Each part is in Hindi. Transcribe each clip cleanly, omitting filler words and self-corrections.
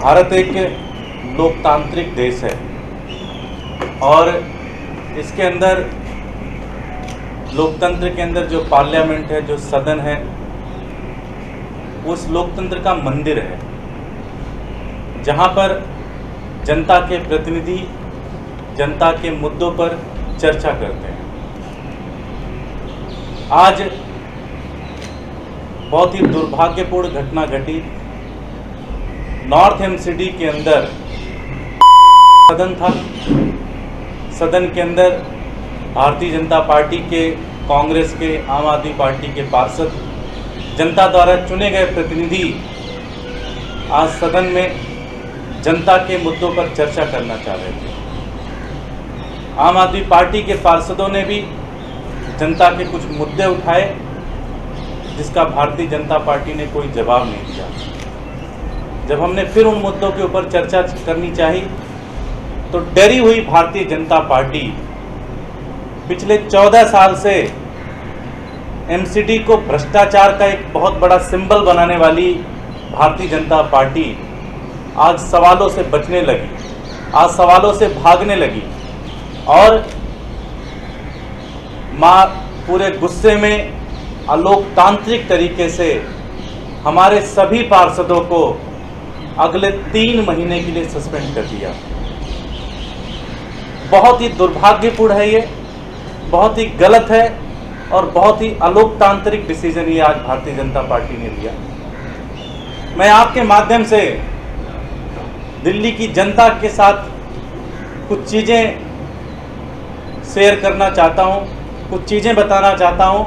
भारत एक लोकतांत्रिक देश है और इसके अंदर लोकतंत्र के अंदर जो पार्लियामेंट है, जो सदन है, उस लोकतंत्र का मंदिर है जहाँ पर जनता के प्रतिनिधि जनता के मुद्दों पर चर्चा करते हैं। आज बहुत ही दुर्भाग्यपूर्ण घटना घटी। नॉर्थ एमसीडी के अंदर सदन था। सदन के अंदर भारतीय जनता पार्टी के, कांग्रेस के, आम आदमी पार्टी के पार्षद, जनता द्वारा चुने गए प्रतिनिधि आज सदन में जनता के मुद्दों पर चर्चा करना चाह रहे थे। आम आदमी पार्टी के पार्षदों ने भी जनता के कुछ मुद्दे उठाए जिसका भारतीय जनता पार्टी ने कोई जवाब नहीं दिया। जब हमने फिर उन मुद्दों के ऊपर चर्चा करनी चाहिए तो डरी हुई भारतीय जनता पार्टी पिछले 14 साल से एमसीडी को भ्रष्टाचार का एक बहुत बड़ा सिंबल बनाने वाली भारतीय जनता पार्टी आज सवालों से बचने लगी, आज सवालों से भागने लगी और पूरे गुस्से में अलोकतांत्रिक तरीके से हमारे सभी पार्षदों को अगले 3 महीने के लिए सस्पेंड कर दिया। बहुत ही दुर्भाग्यपूर्ण है, ये बहुत ही गलत है और बहुत ही अलोकतांत्रिक डिसीजन ये आज भारतीय जनता पार्टी ने लिया। मैं आपके माध्यम से दिल्ली की जनता के साथ कुछ चीज़ें शेयर करना चाहता हूँ, कुछ चीज़ें बताना चाहता हूँ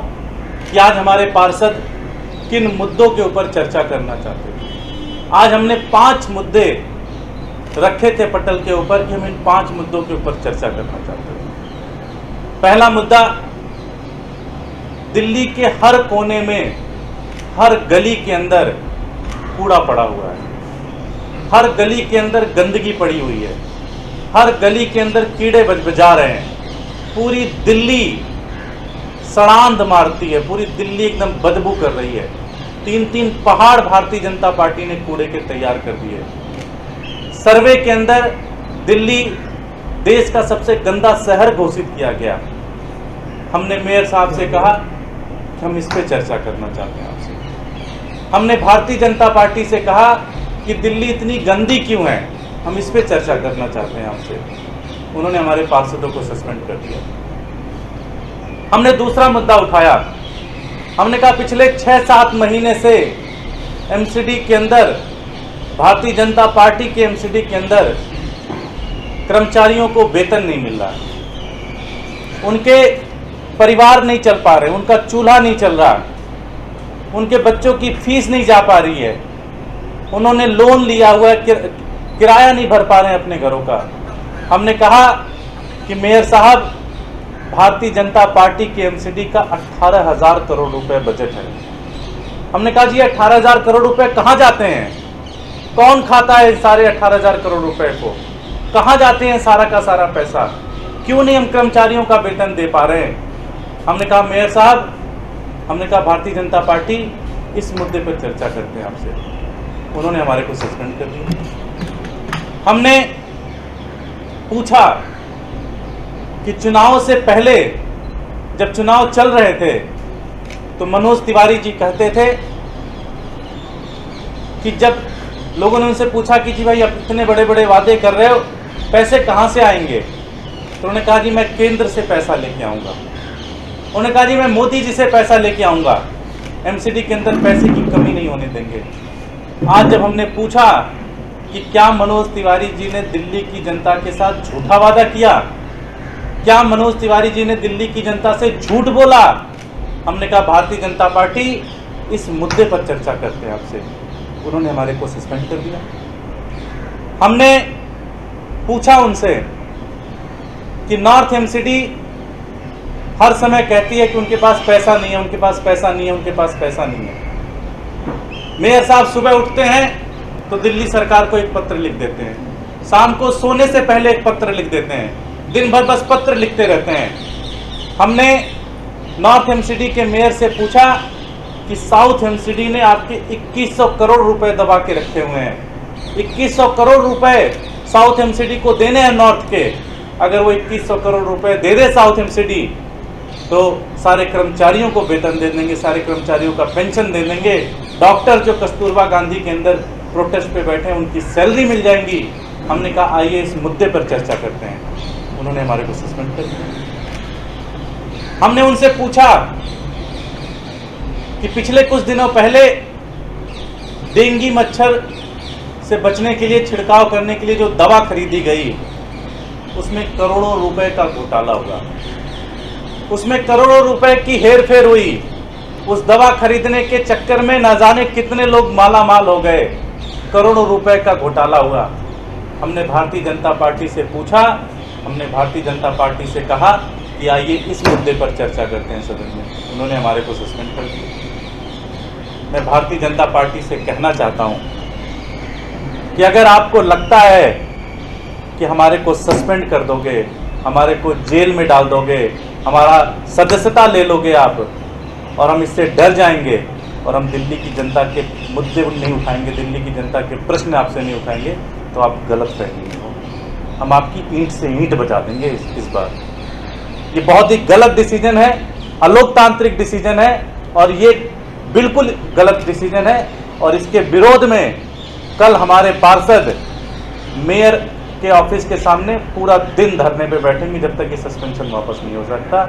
कि आज हमारे पार्षद किन मुद्दों के ऊपर चर्चा करना चाहते हैं। आज हमने 5 मुद्दे रखे थे पटल के ऊपर कि हम इन 5 मुद्दों के ऊपर चर्चा करना चाहते हैं। पहला मुद्दा, दिल्ली के हर कोने में, हर गली के अंदर कूड़ा पड़ा हुआ है, हर गली के अंदर गंदगी पड़ी हुई है, हर गली के अंदर कीड़े बजबजा रहे हैं। पूरी दिल्ली सड़ांध मारती है, पूरी दिल्ली एकदम बदबू कर रही है। 3-3 पहाड़ भारतीय जनता पार्टी ने कूड़े के तैयार कर दिए। सर्वे के अंदर दिल्ली देश का सबसे गंदा शहर घोषित किया गया। हमने मेयर साहब से कहा कि हम इस पे चर्चा करना चाहते हैं आपसे। हमने भारतीय जनता पार्टी से कहा कि दिल्ली इतनी गंदी क्यों है, हम इस पे चर्चा करना चाहते हैं आपसे। उन्होंने हमारे पार्षदों को सस्पेंड कर दिया। हमने दूसरा मुद्दा उठाया। हमने कहा पिछले 6-7 महीने से एमसीडी के अंदर, भारतीय जनता पार्टी के एमसीडी के अंदर कर्मचारियों को वेतन नहीं मिल रहा, उनके परिवार नहीं चल पा रहे, उनका चूल्हा नहीं चल रहा, उनके बच्चों की फीस नहीं जा पा रही है, उन्होंने लोन लिया हुआ है, किराया नहीं भर पा रहे हैं अपने घरों का। हमने कहा कि मेयर साहब, भारतीय जनता पार्टी के एमसीडी का 18,000 करोड़ रुपए बजट है। हमने कहा जी 18,000 करोड़ रुपए कहाँ जाते हैं, कौन खाता है सारे 18,000 करोड़ रुपए को, कहाँ जाते हैं सारा का सारा पैसा, क्यों नहीं हम कर्मचारियों का वेतन दे पा रहे हैं। हमने कहा मेयर साहब, हमने कहा भारतीय जनता पार्टी इस मुद्दे पर चर्चा करते हैं आपसे। उन्होंने हमारे को सस्पेंड कर दिया। हमने पूछा कि चुनाव से पहले जब चुनाव चल रहे थे तो मनोज तिवारी जी कहते थे कि जब लोगों ने उनसे पूछा कि जी भाई आप इतने बड़े बड़े वादे कर रहे हो, पैसे कहाँ से आएंगे, तो उन्होंने कहा जी मैं केंद्र से पैसा लेके आऊँगा। उन्होंने कहा जी मैं मोदी जी से पैसा लेके आऊँगा, एमसीडी के अंदर पैसे की कमी नहीं होने देंगे। आज जब हमने पूछा कि क्या मनोज तिवारी जी ने दिल्ली की जनता के साथ झूठा वादा किया, क्या मनोज तिवारी जी ने दिल्ली की जनता से झूठ बोला, हमने कहा भारतीय जनता पार्टी इस मुद्दे पर चर्चा करते हैं आपसे। उन्होंने हमारे को सस्पेंड कर दिया। हमने पूछा उनसे कि नॉर्थ एमसीडी हर समय कहती है कि उनके पास पैसा नहीं है, उनके पास पैसा नहीं है, उनके पास पैसा नहीं है। मेयर साहब सुबह उठते हैं तो दिल्ली सरकार को एक पत्र लिख देते हैं, शाम को सोने से पहले एक पत्र लिख देते हैं, दिन भर बस पत्र लिखते रहते हैं। हमने नॉर्थ एमसीडी के मेयर से पूछा कि साउथ एमसीडी ने आपके 2100 करोड़ रुपए दबा के रखे हुए हैं, 2100 करोड़ रुपए साउथ एमसीडी को देने हैं नॉर्थ के। अगर वो 2100 करोड़ रुपए दे दे साउथ एमसीडी तो सारे कर्मचारियों को वेतन दे देंगे, सारे कर्मचारियों का पेंशन दे देंगे। डॉक्टर जो कस्तूरबा गांधी के अंदर प्रोटेस्ट पे बैठे हैं उनकी सैलरी मिल जाएंगी। हमने कहा आइए इस मुद्दे पर चर्चा करते हैं। उन्होंने हमारे को सस्पेंड कर दिया। हमने उनसे पूछा कि पिछले कुछ दिनों पहले डेंगू मच्छर से बचने के लिए छिड़काव करने के लिए जो दवा खरीदी गई उसमें करोड़ों रुपए का घोटाला हुआ, उसमें करोड़ों रुपए की हेरफेर हुई। उस दवा खरीदने के चक्कर में न जाने कितने लोग माला माल हो गए, करोड़ों रुपए का घोटाला हुआ। हमने भारतीय जनता पार्टी से पूछा, हमने भारतीय जनता पार्टी से कहा कि आइए इस मुद्दे पर चर्चा करते हैं सदन में। उन्होंने हमारे को सस्पेंड कर दिया। मैं भारतीय जनता पार्टी से कहना चाहता हूं कि अगर आपको लगता है कि हमारे को सस्पेंड कर दोगे, हमारे को जेल में डाल दोगे, हमारा सदस्यता ले लोगे आप, और हम इससे डर जाएंगे और हम दिल्ली की जनता के मुद्दे नहीं उठाएंगे, दिल्ली की जनता के प्रश्न आपसे नहीं उठाएंगे, तो आप गलत फहमी हो। हम आपकी ईंट से ईंट बजा देंगे इस बार। ये बहुत ही गलत डिसीजन है, अलोकतांत्रिक डिसीजन है और ये बिल्कुल गलत डिसीजन है। और इसके विरोध में कल हमारे पार्षद मेयर के ऑफिस के सामने पूरा दिन धरने पे बैठेंगे जब तक ये सस्पेंशन वापस नहीं हो सकता।